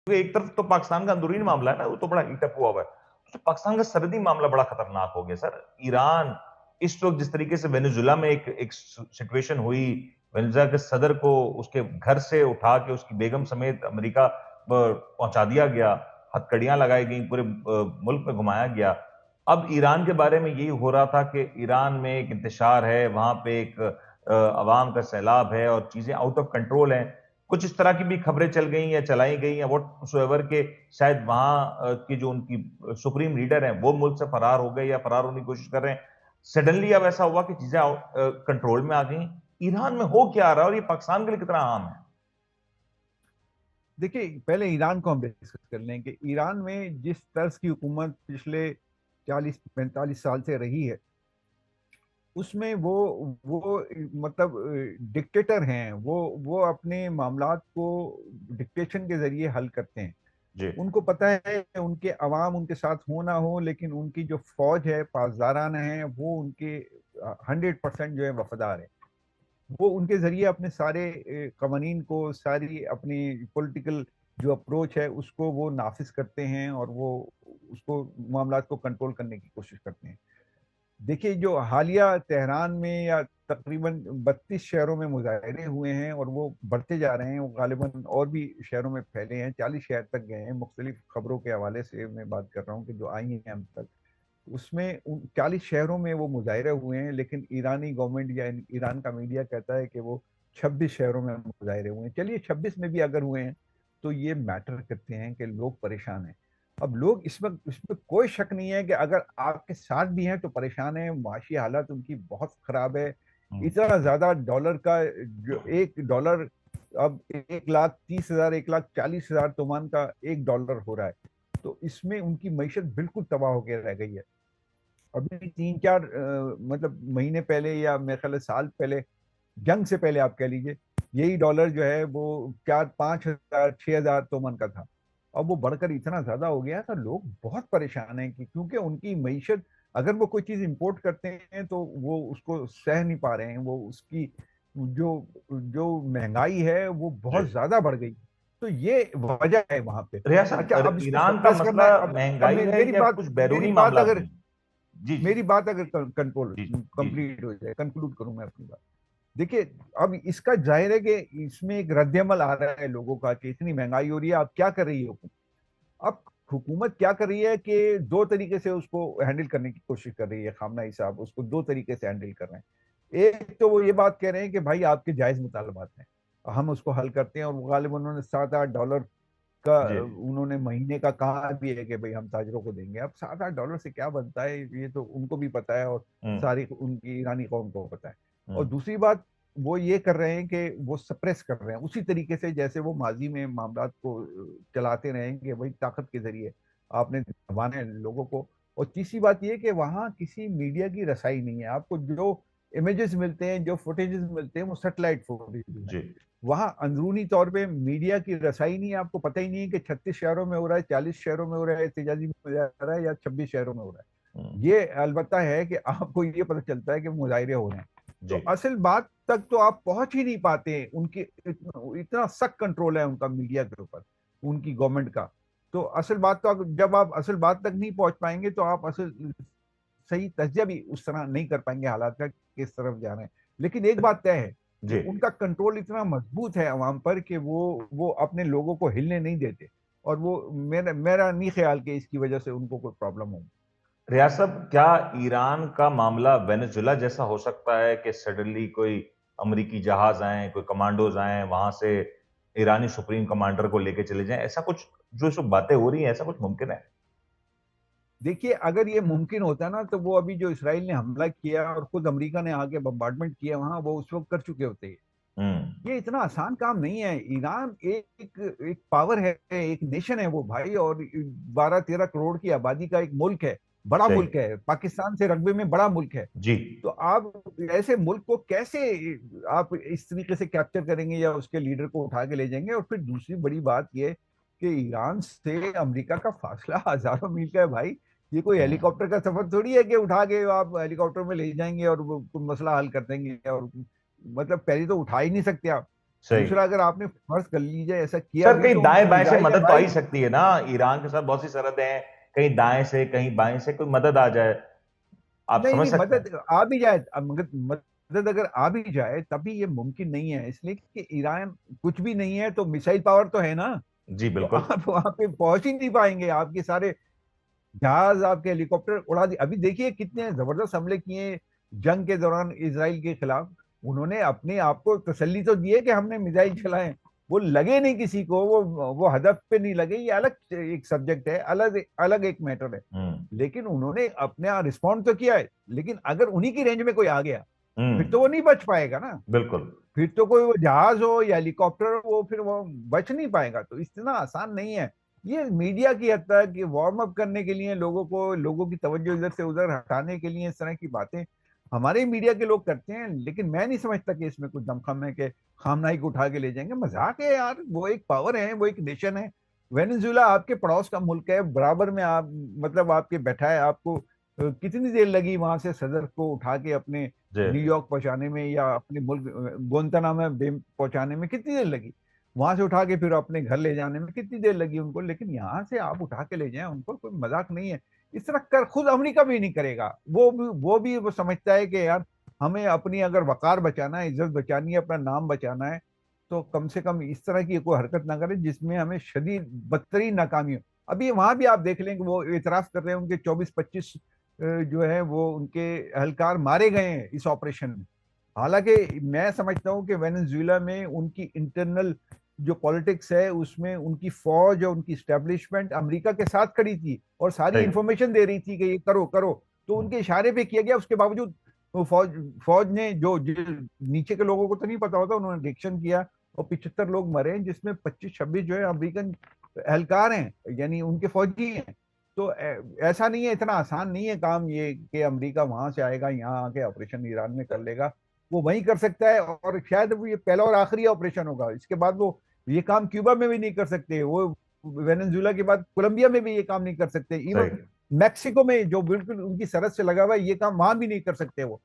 एक तरफ तो पाकिस्तान का अंदरूनी मामला है ना, वो तो बड़ा हीटअप हुआ हुआ है। तो पाकिस्तान का सरहदी मामला बड़ा खतरनाक हो गया सर। ईरान इस वक्त जिस तरीके से वेनेजुला में एक सिचुएशन हुई, वेनेजुला के सदर को उसके घर से उठा के उसकी बेगम समेत अमेरिका पहुंचा दिया गया, हथकड़ियां लगाई गई, पूरे मुल्क में घुमाया गया। अब ईरान के बारे में यही हो रहा था कि ईरान में एक इंतशार है, वहां पे एक अवाम का सैलाब है और चीजें आउट ऑफ कंट्रोल हैं। कुछ इस तरह की भी खबरें चल गई या चलाई गई या व्हाटसोएवर के शायद वहां की जो उनकी सुप्रीम लीडर हैं वो मुल्क से फरार हो गए या फरार होने की कोशिश कर रहे हैं। सडनली अब ऐसा हुआ कि चीजें कंट्रोल में आ गई। ईरान में हो क्या रहा है और ये पाकिस्तान के लिए कितना आम है? देखिए, पहले ईरान को हम डिस्कस कर लें कि ईरान में जिस तर्ज की हुकूमत पिछले 40-45 साल से रही है, उसमें वो मतलब डिक्टेटर हैं। वो अपने मामलात को डिक्टेशन के जरिए हल करते हैं। जी। उनको पता है कि उनके अवाम उनके साथ हो ना हो, लेकिन उनकी जो फौज है, पासदाराना है, वो उनके 100% जो है वफादार है। वो उनके जरिए अपने सारे कवानीन को, सारी अपनी पॉलिटिकल जो अप्रोच है उसको वो नाफिज करते हैं, और वो उसको मामलात को कंट्रोल करने की कोशिश करते हैं। देखिए, जो हालिया तेहरान में या तकरीबन 32 शहरों में मुजाहरे हुए हैं, और वो बढ़ते जा रहे हैं, वो गालिबन और भी शहरों में फैले हैं, 40 शहर तक गए हैं। मुख्तलिफ खबरों के हवाले से मैं बात कर रहा हूँ कि जो आई हैं हम तक, उसमें उन 40 शहरों में वो मुजाहरे हुए हैं। लेकिन ईरानी गवर्नमेंट या ईरान का मीडिया कहता है कि वो 26 शहरों में मुजाहरे हुए हैं। चलिए, 26 में भी अगर हुए हैं तो ये मैटर करते हैं कि लोग परेशान हैं। अब लोग इसमें कोई शक नहीं है कि अगर आपके साथ भी हैं तो परेशान है। माशी हालत उनकी बहुत खराब है। हम्म। इतना ज्यादा डॉलर का, जो $1 अब 1,30,000 1,40,000 तोमान का $1 हो रहा है। तो इसमें उनकी मईशत बिल्कुल तबाह होकर रह गई है। अभी 3-4 मतलब महीने पहले, या मेरे ख्याल है साल पहले, जंग से पहले आप कह लीजिए, यही डॉलर जो है वो 4-5 हज़ार 6 हज़ार तोमन का था। अब वो बढ़कर इतना ज्यादा हो गया था। लोग बहुत परेशान हैं कि क्योंकि उनकी मईशत, अगर वो कोई चीज इंपोर्ट करते हैं तो वो उसको सह नहीं पा रहे हैं। वो उसकी जो जो महंगाई है वो जी। बहुत ज्यादा बढ़ गई। तो ये वजह है वहां पे। रियासत, अच्छा, अब इसको ईरान का सप्रेस करना मसला है। अब महंगाई है मेरी या बात कुछ मेरी बैरूनी बात मामला अगर भी है? जी जी मेरी बात अगर कंट्रोल जी जी। कंप्लीट हो जाए, कंक्लूड करूं मैं अपनी बात। देखिए, अब इसका जाहिर है कि इसमें एक रद्दमल आ रहा है लोगों का कि इतनी महंगाई हो रही है, आप क्या कर रही है हुकूमत। अब हुकूमत क्या कर रही है कि दो तरीके से उसको हैंडल करने की कोशिश कर रही है। खामनाई साहब उसको दो तरीके से हैंडल कर रहे हैं। एक तो वो ये बात कह रहे हैं कि भाई आपके जायज मुतालबात हैं, हम उसको हल करते हैं। और वो गालिब उन्होंने $7-8 का जी। उन्होंने महीने का कहा भी है कि भाई हम ताजरों को देंगे। अब $7-8 से क्या बनता है, ये तो उनको भी पता है, और हम्म। सारी उनकी ईरानी कौम को पता है। और हम्म। दूसरी बात, वो ये कर रहे हैं कि वो सप्रेस कर रहे हैं उसी तरीके से जैसे वो माजी में मामलात को चलाते रहेंगे, वही ताकत के जरिए आपने दबाना है लोगों को। और तीसरी बात ये कि वहाँ किसी मीडिया की रसाई नहीं है। आपको जो इमेजेस मिलते हैं, जो फुटेजेस मिलते हैं, वो सेटेलाइट फुटेजेस हैं। जी। वहाँ अंदरूनी तौर पे मीडिया की रसाई नहीं है। आपको पता ही नहीं है कि 36 शहरों में हो रहा है, 40 शहरों में हो रहा है, एहतजाजी मुजाहरा है, या 26 शहरों में हो रहा हम्म। है। ये अलबत्ता है कि आपको ये पता चलता है कि मुजाहरे हो रहे हैं। तो जी। असल बात तक तो आप पहुंच ही नहीं पाते हैं। उनकी इतना सख्त कंट्रोल है उनका मीडिया के ऊपर, उनकी गवर्नमेंट का। तो असल बात तो जब आप असल बात तक नहीं पहुंच पाएंगे तो आप असल सही तजिया भी उस तरह नहीं कर पाएंगे हालात का किस तरफ जा रहे हैं। लेकिन एक बात तय है कि जी। उनका कंट्रोल इतना मजबूत है अवाम पर कि वो अपने लोगों को हिलने नहीं देते। और वो, मेरा मेरा नहीं ख्याल कि इसकी वजह से उनको कोई प्रॉब्लम हो। रियासत, क्या ईरान का मामला वेनेजुला जैसा हो सकता है कि सडनली कोई अमेरिकी जहाज आए, कोई कमांडोज आए, वहां से ईरानी सुप्रीम कमांडर को लेके चले जाएं? ऐसा कुछ जो सब बातें हो रही हैं, ऐसा कुछ मुमकिन है? देखिए, अगर ये मुमकिन होता ना तो वो अभी जो इसराइल ने हमला किया और खुद अमेरिका ने आके बम्बार्डमेंट किया वहां, वो उस वक्त कर चुके होते हैं। हम्म। ये इतना आसान काम नहीं है। ईरान एक एक पावर है, एक नेशन है वो भाई, और 12-13 करोड़ की आबादी का एक मुल्क है। बड़ा सही। मुल्क है, पाकिस्तान से रकबे में बड़ा मुल्क है। जी। तो आप ऐसे मुल्क को कैसे आप इस तरीके से कैप्चर करेंगे या उसके लीडर को उठा के ले जाएंगे। और फिर दूसरी बड़ी बात ये कि ईरान से अमेरिका का फासला हजारों मील का है भाई। ये कोई हम्म। हेलीकॉप्टर का सफर थोड़ी है कि उठा के आप हेलीकॉप्टर में ले जाएंगे और वो मसला हल कर देंगे। और मतलब पहले तो उठा ही नहीं सकते आप। सही। दूसरा, अगर आपने फर्ज कर लीजिए ऐसा किया सर भी, कहीं तो दाएं बाएं से मिसाइल या मदद तो आ ही भाई, सकती है ना, ईरान के साथ बहुत सी सरहदें हैं, कहीं दाएं से कहीं बाएं से कोई मदद आ जाए, आप नहीं समझ नहीं, सकते हैं। मदद आ भी जाए, मगर मदद अगर आ भी जाए तभी ये मुमकिन नहीं है, इसलिए कि ईरान कुछ भी नहीं है तो मिसाइल पावर तो है ना। जी तो बिल्कुल। आप वहां पे पहुंच ही नहीं पाएंगे, आपके सारे जहाज, आपके हेलीकॉप्टर उड़ा दिए। अभी देखिए कितने जबरदस्त हमले किए जंग के दौरान इसराइल के खिलाफ। उन्होंने अपने आप को तसल्ली तो दी है कि हमने मिसाइल चलाए, वो लगे नहीं किसी को, वो हदफ पे नहीं लगे, ये अलग एक सब्जेक्ट है, अलग अलग एक मैटर है। हम्म। लेकिन उन्होंने अपने यहाँ रिस्पॉन्ड तो किया है, लेकिन अगर उन्हीं की रेंज में कोई आ गया फिर तो हम्म। वो नहीं बच पाएगा ना। बिल्कुल। फिर तो कोई वो जहाज हो या हेलीकॉप्टर हो, वो फिर वो बच नहीं पाएगा। तो इतना आसान नहीं है। ये मीडिया की हद तक ये वार्म अप करने के लिए, लोगों की तवज्जो इधर से उधर हटाने के लिए इस तरह की बातें हमारे मीडिया के लोग करते हैं। लेकिन मैं नहीं समझता कि इसमें कुछ दमखम है कि खामनाई को उठा के ले जाएंगे। मजाक है यार, वो एक पावर है, वो एक नेशन है। वेनेजुएला आपके पड़ोस का मुल्क है, बराबर में आप, मतलब आपके बैठा है। आपको कितनी देर लगी वहां से सदर को उठा के अपने जी। न्यूयॉर्क पहुंचाने में, या अपने मुल्क गोंतनामा बे पहुंचाने में कितनी देर लगी? वहां से उठा के फिर अपने घर ले जाने में कितनी देर लगी उनको? लेकिन यहाँ से आप उठा के ले जाएं उनको, कोई मजाक नहीं है। इस तरह कर खुद अमेरिका भी नहीं करेगा। वो समझता है कि यार हमें अपनी अगर वकार बचाना है, इज्जत बचानी है, अपना नाम बचाना है, तो कम से कम इस तरह की कोई हरकत ना करे जिसमें हमें शदीद बदतरीन नाकामी हो। अभी वहां भी आप देख लें कि वो इतराफ कर रहे हैं, उनके 24-25 जो है वो उनके एहलकार मारे गए हैं इस ऑपरेशन में। हालांकि मैं समझता हूं कि वेनेजुएला में उनकी इंटरनल जो पॉलिटिक्स है, उसमें उनकी फौज और उनकी स्टैब्लिशमेंट अमेरिका के साथ खड़ी थी और सारी सही। इंफॉर्मेशन दे रही थी कि ये करो करो। तो उनके इशारे पे किया गया। उसके बावजूद वो फौज ने नीचे के लोगों को तो नहीं पता होता, उन्होंने डिक्शन किया और 75 लोग मरे, जिसमें 25-26 जो है अमेरिकन एहलकार हैं, यानी उनके फौजी हैं। तो ऐसा नहीं है, इतना आसान नहीं है काम ये कि अमेरिका वहां से आएगा यहाँ आके ऑपरेशन ईरान में कर लेगा। वो वहीं कर सकता है, और शायद वो ये पहला और आखिरी ऑपरेशन होगा। इसके बाद वो ये काम क्यूबा में भी नहीं कर सकते, वो वेनेजुएला के बाद कोलंबिया में भी ये काम नहीं कर सकते, इवन सही। मैक्सिको में जो बिल्कुल उनकी सरहद से लगा हुआ है, ये काम वहां भी नहीं कर सकते। वो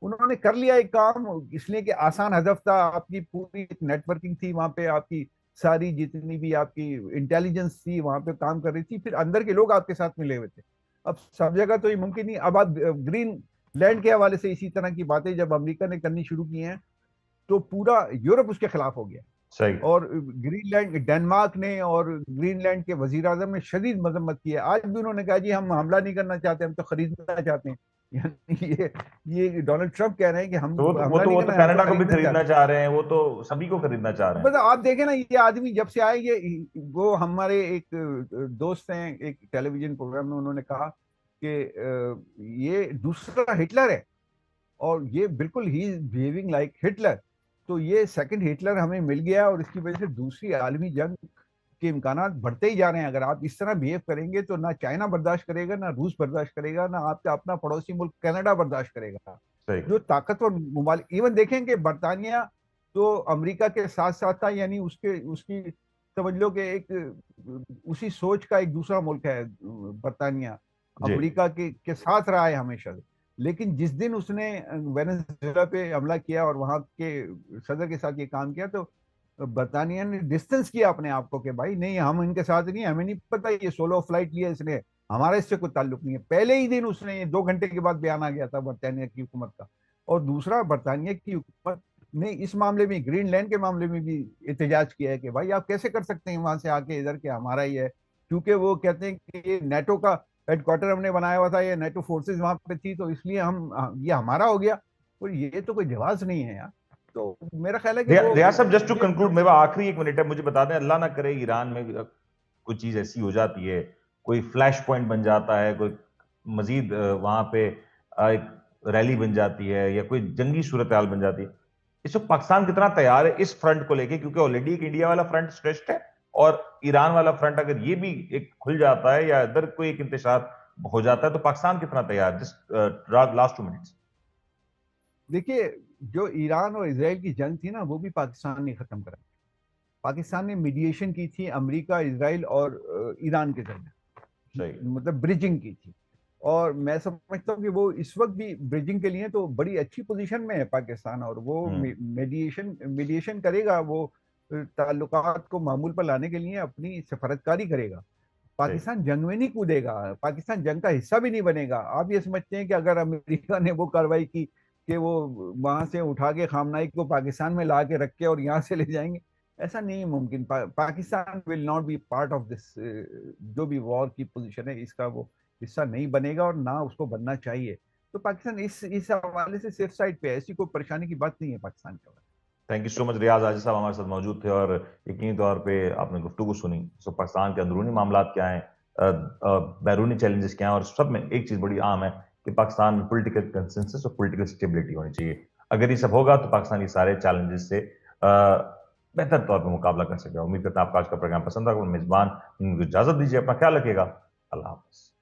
उन्होंने कर लिया एक काम, इसलिए कि आसान हदफ था, आपकी पूरी नेटवर्किंग थी वहां पे, आपकी सारी जितनी भी आपकी इंटेलिजेंस थी वहां पे काम कर रही थी, फिर अंदर के लोग आपके साथ मिले हुए थे। अब सब जगह तो ये मुमकिन नहीं। अब आप ग्रीन लैंड के हवाले से इसी तरह की बातें जब अमेरिका ने करनी शुरू की हैं, तो पूरा यूरोप उसके खिलाफ हो गया। सही। और ग्रीनलैंड, डेनमार्क ने और ग्रीनलैंड के वजीर आजम ने शदीद मजम्मत की है। आज भी उन्होंने कहा जी हम हमला नहीं करना चाहते, हम तो खरीदना चाहते हैं। यानी ये डोनाल्ड ट्रम्प कह रहे हैं कि हम तो हमला नहीं वो तो करना है, हम तो कनाडा को भी खरीदना खरीदना चाहते हैं। चाह रहे हैं, वो तो सभी को खरीदना चाह रहे हैं। मतलब आप देखें ना, ये आदमी जब से आए, ये वो हमारे एक दोस्त हैं, एक टेलीविजन प्रोग्राम में उन्होंने कहा कि ये दूसरा हिटलर है, और ये बिल्कुल ही बिहेविंग लाइक हिटलर। तो ये सेकंड हिटलर हमें मिल गया, और इसकी वजह से दूसरी आलमी जंग के इम्कानात बढ़ते ही जा रहे हैं। अगर आप इस तरह बिहेव करेंगे तो ना चाइना बर्दाश्त करेगा, ना रूस बर्दाश्त करेगा, ना आपका अपना पड़ोसी मुल्क कनाडा बर्दाश्त करेगा। सही। जो ताकतवर ममालिक, इवन देखें कि बरतानिया तो अमेरिका के साथ साथ था, यानी उसके उसकी समझ लो कि एक उसी सोच का एक दूसरा मुल्क है बरतानिया। जी। अमेरिका के साथ रहा है हमेशा से। लेकिन जिस दिन उसने वेनेजुएला पे हमला किया और वहां के सदर के साथ ये काम किया, तो बरतानिया ने डिस्टेंस किया अपने आप को कि भाई नहीं, हम इनके साथ नहीं, हमें नहीं पता ये सोलो फ्लाइट लिया इसने, हमारा इससे कोई ताल्लुक नहीं है। पहले ही दिन उसने, 2 घंटे के बाद बयान आ गया था बरतानिया की हुकूमत का। और दूसरा, बरतानिया की हुकूमत ने इस मामले में, ग्रीनलैंड के मामले में भी एहतजाज किया है कि भाई आप कैसे कर सकते हैं वहां से आके इधर के, हमारा ही है। क्योंकि वो कहते हैं कि ये नेटो का हेडक्वार्टर हमने बनाया हुआ था, ये नेटो फोर्सेज वहां पे थी, तो इसलिए हम, ये हमारा हो गया। और ये तो कोई जवाब नहीं है यार। तो मेरा ख्याल है कि वो रियाज साहब, जस्ट टू ये कंक्लूड, मेरा आखिरी 1 मिनट है, मुझे बता दें, अल्लाह ना करे ईरान में कोई चीज ऐसी हो जाती है, कोई फ्लैश पॉइंट बन जाता है, कोई मजीद वहां पे एक रैली बन जाती है, या कोई जंगी सूरत हाल बन जाती है, इस वक्त पाकिस्तान कितना तैयार है इस फ्रंट को लेके? क्योंकि ऑलरेडी एक इंडिया वाला फ्रंट स्ट्रेस्ड है, और ईरान वाला फ्रंट अगर ये भी एक खुल जाता है या इधर कोई एक इंतशार हो जाता है, तो पाकिस्तान कितना तैयार? Just last 2 minutes. देखिए, जो ईरान और इसराइल की जंग थी ना, वो भी पाकिस्तान ने खत्म करा। पाकिस्तान ने मीडिएशन की थी अमेरिका, इसराइल और ईरान के दरमियान, सही। मतलब ब्रिजिंग की थी। और मैं समझता हूँ कि वो इस वक्त भी ब्रिजिंग के लिए तो बड़ी अच्छी पोजीशन में है पाकिस्तान, और वो मीडिएशन करेगा, वो ताल्लुकात को मामूल पर लाने के लिए अपनी सफारतकारी करेगा। पाकिस्तान जंग में नहीं कूदेगा, पाकिस्तान जंग का हिस्सा भी नहीं बनेगा। आप ये समझते हैं कि अगर अमेरिका ने वो कार्रवाई की कि वो वहां से उठा के खामनाई को पाकिस्तान में ला के रख के और यहाँ से ले जाएंगे? ऐसा नहीं मुमकिन। Pakistan will not be part of this, जो भी वॉर की पोजीशन है इसका वो हिस्सा नहीं बनेगा, और ना उसको बनना चाहिए। तो पाकिस्तान इस हवाले से सेफ साइड पे है, ऐसी कोई परेशानी की बात नहीं है पाकिस्तान के। Thank you so much. Riyaz Aziz साहब हमारे साथ मौजूद थे और यकीनी तौर पे आपने गुफ्तगू सुनी। सो पाकिस्तान के अंदरूनी मामलात क्या हैं, बैरूनी चैलेंजेस क्या हैं, और सब में एक चीज बड़ी आम है कि पाकिस्तान में पॉलिटिकल कंसेंसस और पॉलिटिकल स्टेबिलिटी होनी चाहिए। अगर ये सब होगा तो पाकिस्तान ये सारे चैलेंजेस से बेहतर तौर पर मुकाबला कर सकेगा। उम्मीद करता हूं आपका आज का प्रोग्राम पसंद आएगा। मेजबान इनको इजाजत दीजिए, अपना ख्याल रखिएगा। अल्लाह हाफिज।